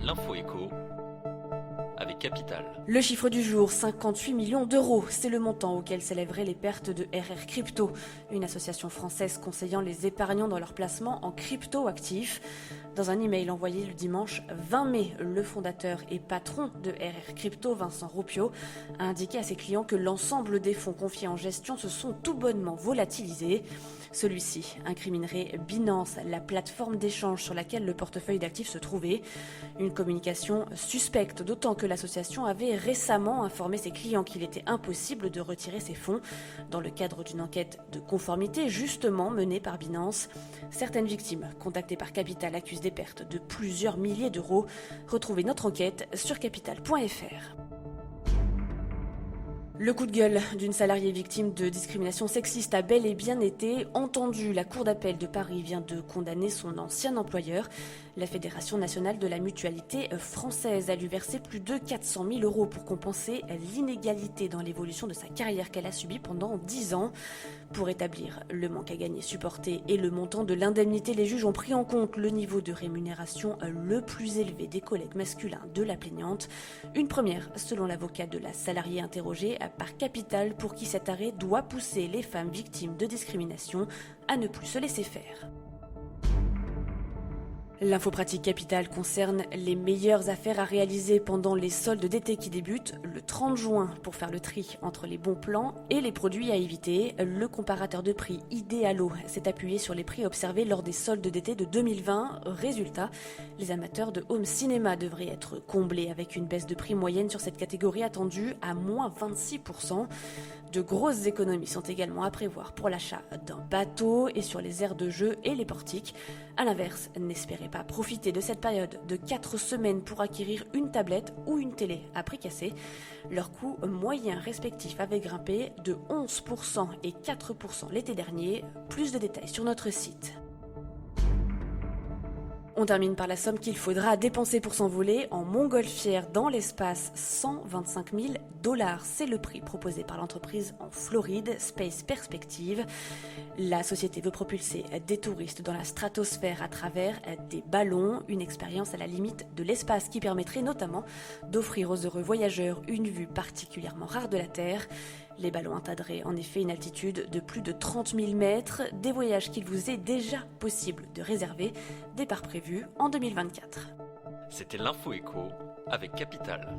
L'info écho avec Capital. Le chiffre du jour, 58 millions d'euros. C'est le montant auquel s'élèveraient les pertes de RR Crypto, une association française conseillant les épargnants dans leur placement en crypto-actifs. Dans un email envoyé le dimanche 20 mai, le fondateur et patron de RR Crypto, Vincent Roupio, a indiqué à ses clients que l'ensemble des fonds confiés en gestion se sont tout bonnement volatilisés. Celui-ci incriminerait Binance, la plateforme d'échange sur laquelle le portefeuille d'actifs se trouvait. Une communication suspecte, d'autant que l'association avait récemment informé ses clients qu'il était impossible de retirer ses fonds dans le cadre d'une enquête de conformité justement menée par Binance. Certaines victimes contactées par Capital accusent des pertes de plusieurs milliers d'euros. Retrouvez notre enquête sur capital.fr. Le coup de gueule d'une salariée victime de discrimination sexiste a bel et bien été entendu. La Cour d'appel de Paris vient de condamner son ancien employeur. La Fédération nationale de la mutualité française a lui versé plus de 400 000 euros pour compenser l'inégalité dans l'évolution de sa carrière qu'elle a subie pendant 10 ans. Pour établir le manque à gagner supporté et le montant de l'indemnité, les juges ont pris en compte le niveau de rémunération le plus élevé des collègues masculins de la plaignante. Une première, selon l'avocat de la salariée interrogée par Capital, pour qui cet arrêt doit pousser les femmes victimes de discrimination à ne plus se laisser faire. L'info pratique Capital concerne les meilleures affaires à réaliser pendant les soldes d'été qui débutent le 30 juin. Pour faire le tri entre les bons plans et les produits à éviter, le comparateur de prix Idealo s'est appuyé sur les prix observés lors des soldes d'été de 2020. Résultat, les amateurs de home cinéma devraient être comblés avec une baisse de prix moyenne sur cette catégorie attendue à moins 26%. De grosses économies sont également à prévoir pour l'achat d'un bateau et sur les aires de jeu et les portiques. A l'inverse, n'espérez pas profiter de cette période de 4 semaines pour acquérir une tablette ou une télé à prix cassé. Leur coût moyen respectif avait grimpé de 11% et 4% l'été dernier. Plus de détails sur notre site. On termine par la somme qu'il faudra dépenser pour s'envoler en montgolfière dans l'espace, 125 000 $. C'est le prix proposé par l'entreprise en Floride, Space Perspective. La société veut propulser des touristes dans la stratosphère à travers des ballons, une expérience à la limite de l'espace qui permettrait notamment d'offrir aux heureux voyageurs une vue particulièrement rare de la Terre. Les ballons atteindraient en effet une altitude de plus de 30 000 mètres, des voyages qu'il vous est déjà possible de réserver, départ prévu en 2024. C'était l'info écho avec Capital.